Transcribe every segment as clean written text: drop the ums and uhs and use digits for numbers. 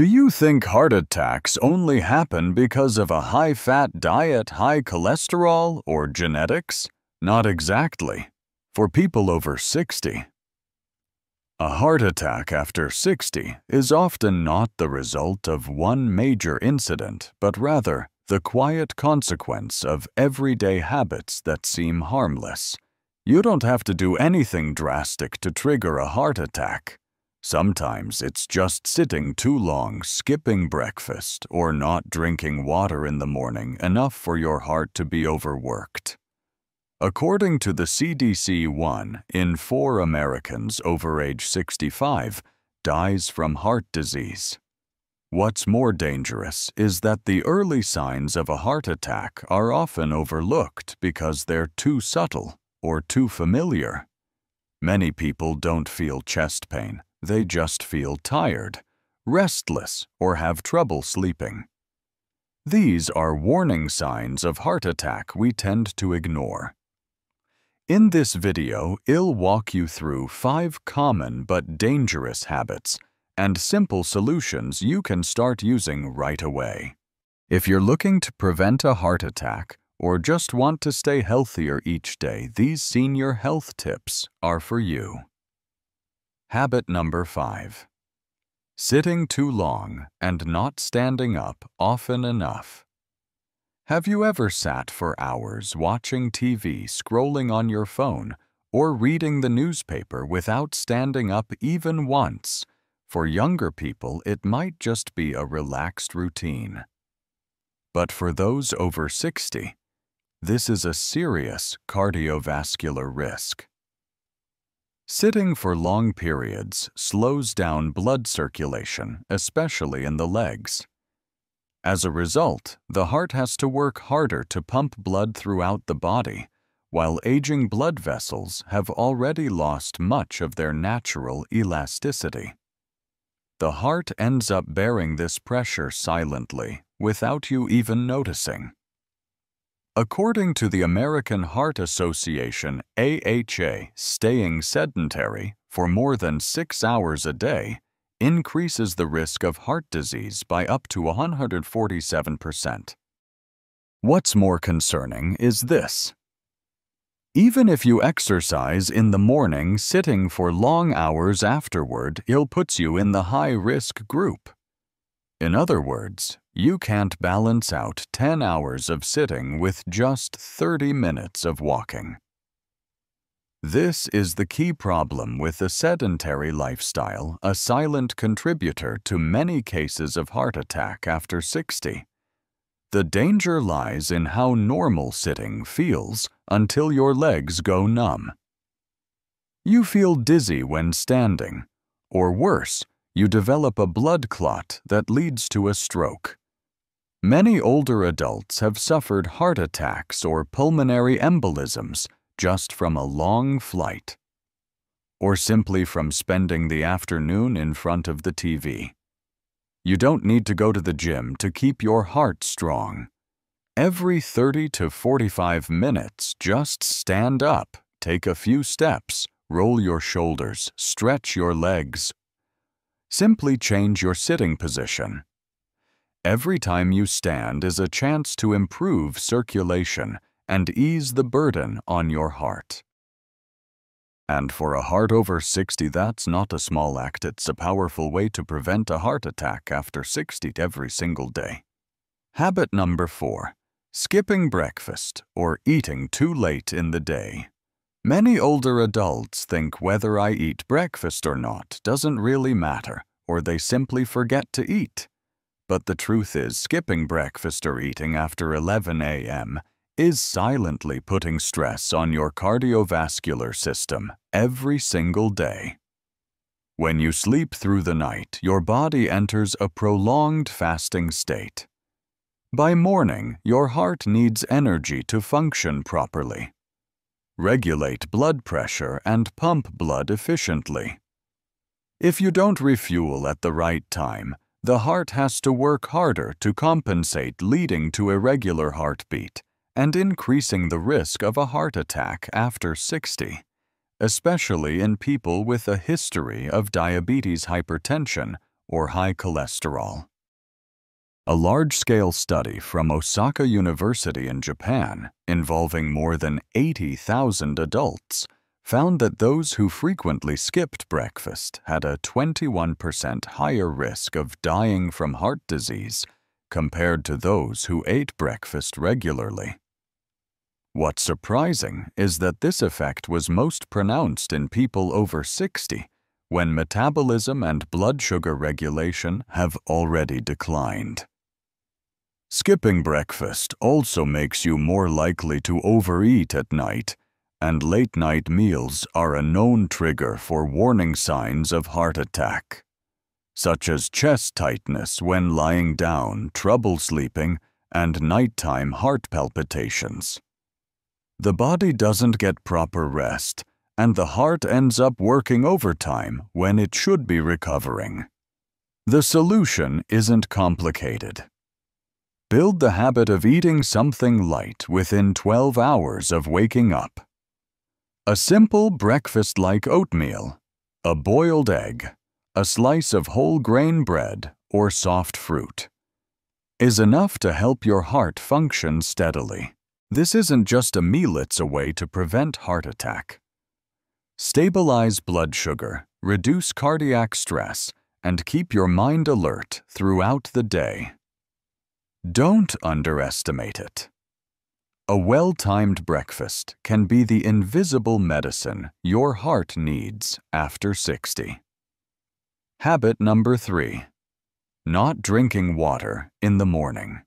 Do you think heart attacks only happen because of a high-fat diet, high cholesterol, or genetics? Not exactly. For people over 60, a heart attack after 60 is often not the result of one major incident, but rather the quiet consequence of everyday habits that seem harmless. You don't have to do anything drastic to trigger a heart attack. Sometimes it's just sitting too long, skipping breakfast, or not drinking water in the morning enough for your heart to be overworked. According to the CDC, 1 in 4 Americans over age 65 dies from heart disease. What's more dangerous is that the early signs of a heart attack are often overlooked because they're too subtle or too familiar. Many people don't feel chest pain. They just feel tired, restless, or have trouble sleeping. These are warning signs of heart attack we tend to ignore. In this video, I'll walk you through 5 common but dangerous habits and simple solutions you can start using right away. If you're looking to prevent a heart attack or just want to stay healthier each day, these senior health tips are for you. Habit number 5. Sitting too long and not standing up often enough. Have you ever sat for hours watching TV, scrolling on your phone, or reading the newspaper without standing up even once? For younger people, it might just be a relaxed routine. But for those over 60, this is a serious cardiovascular risk. Sitting for long periods slows down blood circulation, especially in the legs. As a result, the heart has to work harder to pump blood throughout the body, while aging blood vessels have already lost much of their natural elasticity. The heart ends up bearing this pressure silently, without you even noticing. According to the American Heart Association, AHA, staying sedentary for more than 6 hours a day increases the risk of heart disease by up to 147%. What's more concerning is this. Even if you exercise in the morning, sitting for long hours afterward puts you in the high-risk group. In other words, you can't balance out 10 hours of sitting with just 30 minutes of walking. This is the key problem with a sedentary lifestyle, a silent contributor to many cases of heart attack after 60. The danger lies in how normal sitting feels until your legs go numb. You feel dizzy when standing, or worse, you develop a blood clot that leads to a stroke. Many older adults have suffered heart attacks or pulmonary embolisms just from a long flight, or simply from spending the afternoon in front of the TV. You don't need to go to the gym to keep your heart strong. Every 30 to 45 minutes, just stand up, take a few steps, roll your shoulders, stretch your legs. Simply change your sitting position. Every time you stand is a chance to improve circulation and ease the burden on your heart. And for a heart over 60, that's not a small act. It's a powerful way to prevent a heart attack after 60 every single day. Habit number 4. Skipping breakfast or eating too late in the day. Many older adults think whether I eat breakfast or not doesn't really matter, or they simply forget to eat. But the truth is, skipping breakfast or eating after 11 a.m. is silently putting stress on your cardiovascular system every single day. When you sleep through the night, your body enters a prolonged fasting state. By morning, your heart needs energy to function properly, regulate blood pressure, and pump blood efficiently. If you don't refuel at the right time, the heart has to work harder to compensate, leading to irregular heartbeat and increasing the risk of a heart attack after 60, especially in people with a history of diabetes, hypertension, or high cholesterol. A large-scale study from Osaka University in Japan, involving more than 80,000 adults, found that those who frequently skipped breakfast had a 21% higher risk of dying from heart disease compared to those who ate breakfast regularly. What's surprising is that this effect was most pronounced in people over 60, when metabolism and blood sugar regulation have already declined. Skipping breakfast also makes you more likely to overeat at night, and late-night meals are a known trigger for warning signs of heart attack, such as chest tightness when lying down, trouble sleeping, and nighttime heart palpitations. The body doesn't get proper rest, and the heart ends up working overtime when it should be recovering. The solution isn't complicated. Build the habit of eating something light within 12 hours of waking up. A simple breakfast like oatmeal, a boiled egg, a slice of whole grain bread, or soft fruit is enough to help your heart function steadily. This isn't just a meal, it's a way to prevent heart attack. Stabilize blood sugar, reduce cardiac stress, and keep your mind alert throughout the day. Don't underestimate it. A well-timed breakfast can be the invisible medicine your heart needs after 60. Habit number 3. Not drinking water in the morning.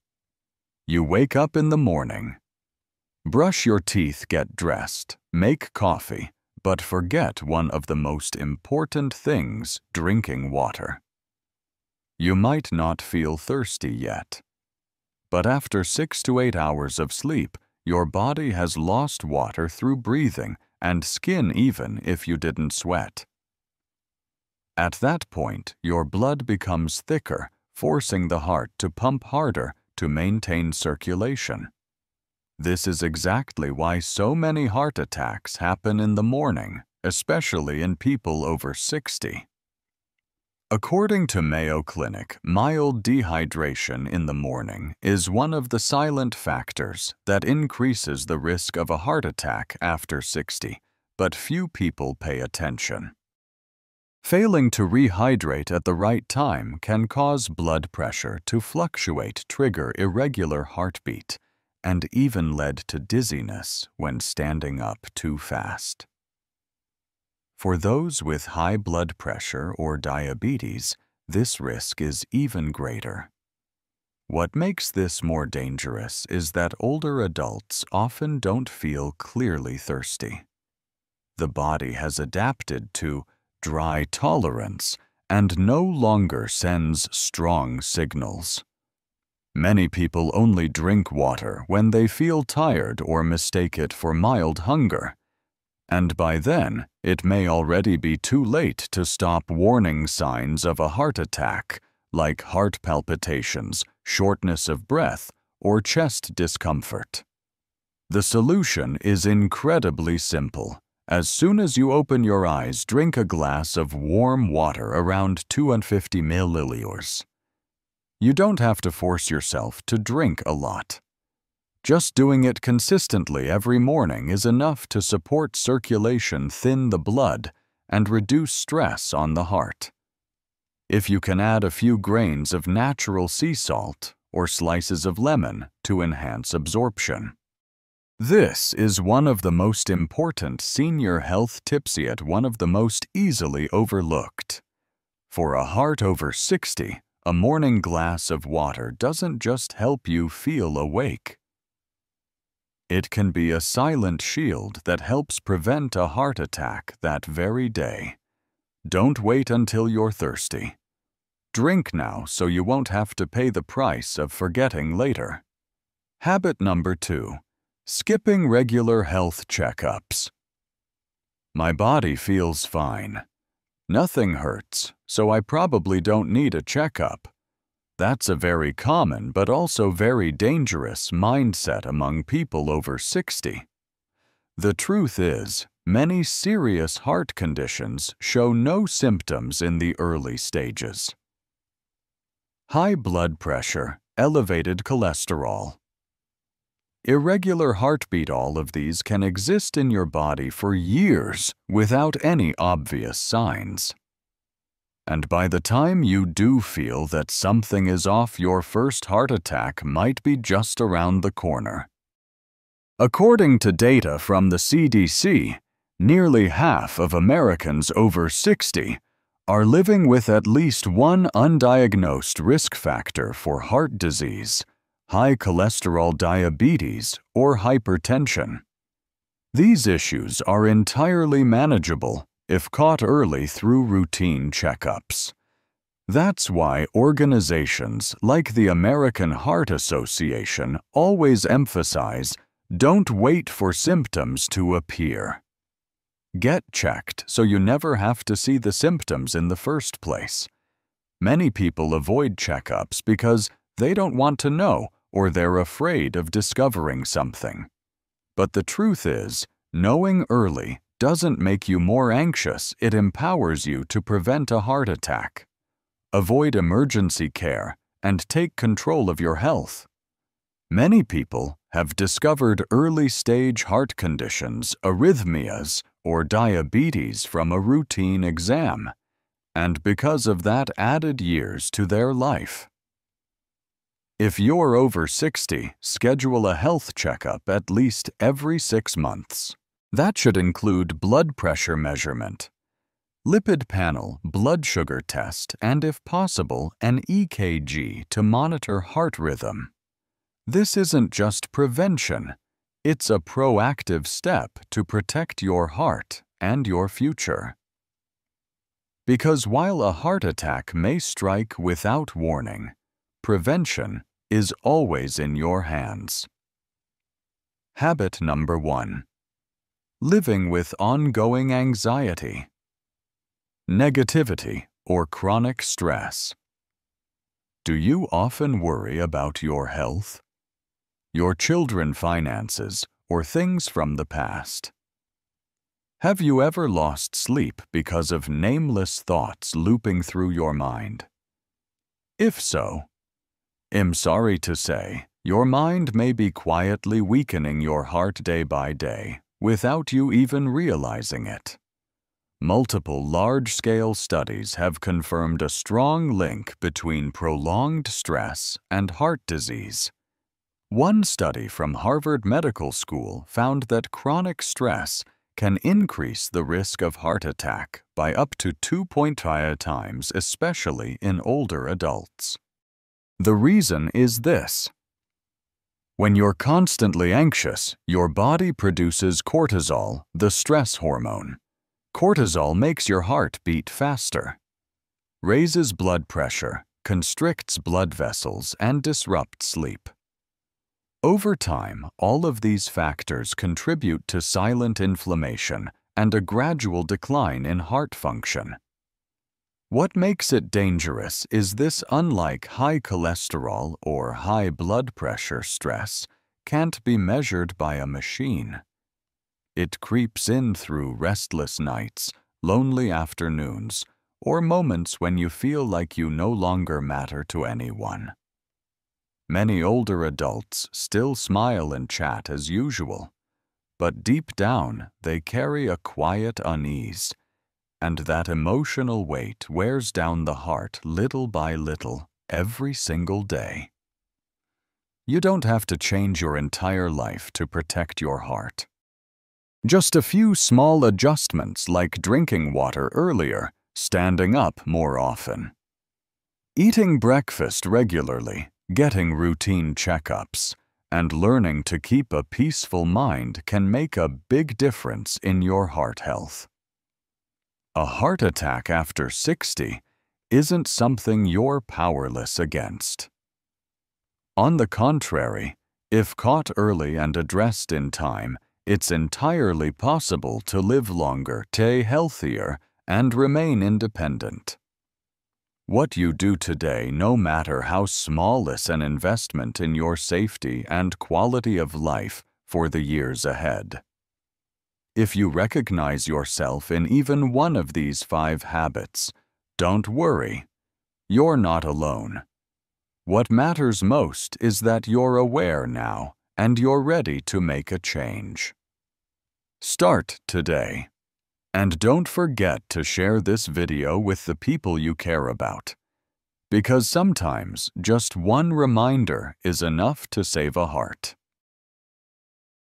You wake up in the morning. Brush your teeth, get dressed, make coffee, but forget one of the most important things: drinking water. You might not feel thirsty yet, but after 6 to 8 hours of sleep, your body has lost water through breathing and skin even if you didn't sweat. At that point, your blood becomes thicker, forcing the heart to pump harder to maintain circulation. This is exactly why so many heart attacks happen in the morning, especially in people over 60. According to Mayo Clinic, mild dehydration in the morning is one of the silent factors that increases the risk of a heart attack after 60, but few people pay attention. Failing to rehydrate at the right time can cause blood pressure to fluctuate, trigger irregular heartbeat, and even led to dizziness when standing up too fast. For those with high blood pressure or diabetes, this risk is even greater. What makes this more dangerous is that older adults often don't feel clearly thirsty. The body has adapted to dry tolerance and no longer sends strong signals. Many people only drink water when they feel tired or mistake it for mild hunger, and by then it may already be too late to stop warning signs of a heart attack, like heart palpitations, shortness of breath, or chest discomfort. The solution is incredibly simple. As soon as you open your eyes, drink a glass of warm water around 250 milliliters. You don't have to force yourself to drink a lot. Just doing it consistently every morning is enough to support circulation, thin the blood, and reduce stress on the heart. If you can add a few grains of natural sea salt or slices of lemon to enhance absorption. This is one of the most important senior health tips, yet one of the most easily overlooked. For a heart over 60, a morning glass of water doesn't just help you feel awake. It can be a silent shield that helps prevent a heart attack that very day. Don't wait until you're thirsty. Drink now so you won't have to pay the price of forgetting later. Habit number 2. Skipping regular health checkups. My body feels fine. Nothing hurts, so I probably don't need a checkup. That's a very common but also very dangerous mindset among people over 60. The truth is, many serious heart conditions show no symptoms in the early stages. High blood pressure, elevated cholesterol. Irregular heartbeat. All of these can exist in your body for years without any obvious signs. And by the time you do feel that something is off, your first heart attack might be just around the corner. According to data from the CDC, nearly half of Americans over 60 are living with at least one undiagnosed risk factor for heart disease, high cholesterol, diabetes, or hypertension. These issues are entirely manageable if caught early through routine checkups. That's why organizations like the American Heart Association always emphasize, don't wait for symptoms to appear. Get checked so you never have to see the symptoms in the first place. Many people avoid checkups because they don't want to know or they're afraid of discovering something. But the truth is, knowing early doesn't make you more anxious, it empowers you to prevent a heart attack. Avoid emergency care and take control of your health. Many people have discovered early-stage heart conditions, arrhythmias, or diabetes from a routine exam, and because of that added years to their life. If you're over 60, schedule a health checkup at least every 6 months. That should include blood pressure measurement, lipid panel, blood sugar test, and if possible, an EKG to monitor heart rhythm. This isn't just prevention, it's a proactive step to protect your heart and your future. Because while a heart attack may strike without warning, prevention is always in your hands. Habit number 1. Living with ongoing anxiety, negativity, or chronic stress. Do you often worry about your health, your children's finances, or things from the past? Have you ever lost sleep because of nameless thoughts looping through your mind? If so, I'm sorry to say, your mind may be quietly weakening your heart day by day without you even realizing it. Multiple large-scale studies have confirmed a strong link between prolonged stress and heart disease. One study from Harvard Medical School found that chronic stress can increase the risk of heart attack by up to 2.5 times, especially in older adults. The reason is this. When you're constantly anxious, your body produces cortisol, the stress hormone. Cortisol makes your heart beat faster, raises blood pressure, constricts blood vessels, and disrupts sleep. Over time, all of these factors contribute to silent inflammation and a gradual decline in heart function. What makes it dangerous is this: unlike high cholesterol or high blood pressure, stress can't be measured by a machine. It creeps in through restless nights, lonely afternoons, or moments when you feel like you no longer matter to anyone. Many older adults still smile and chat as usual, but deep down they carry a quiet unease, and that emotional weight wears down the heart little by little every single day. You don't have to change your entire life to protect your heart. Just a few small adjustments like drinking water earlier, standing up more often, eating breakfast regularly, getting routine checkups, and learning to keep a peaceful mind can make a big difference in your heart health. A heart attack after 60 isn't something you're powerless against. On the contrary, if caught early and addressed in time, it's entirely possible to live longer, stay healthier, and remain independent. What you do today, no matter how small, is an investment in your safety and quality of life for the years ahead. If you recognize yourself in even one of these 5 habits, don't worry. You're not alone. What matters most is that you're aware now and you're ready to make a change. Start today. And don't forget to share this video with the people you care about, because sometimes just one reminder is enough to save a heart.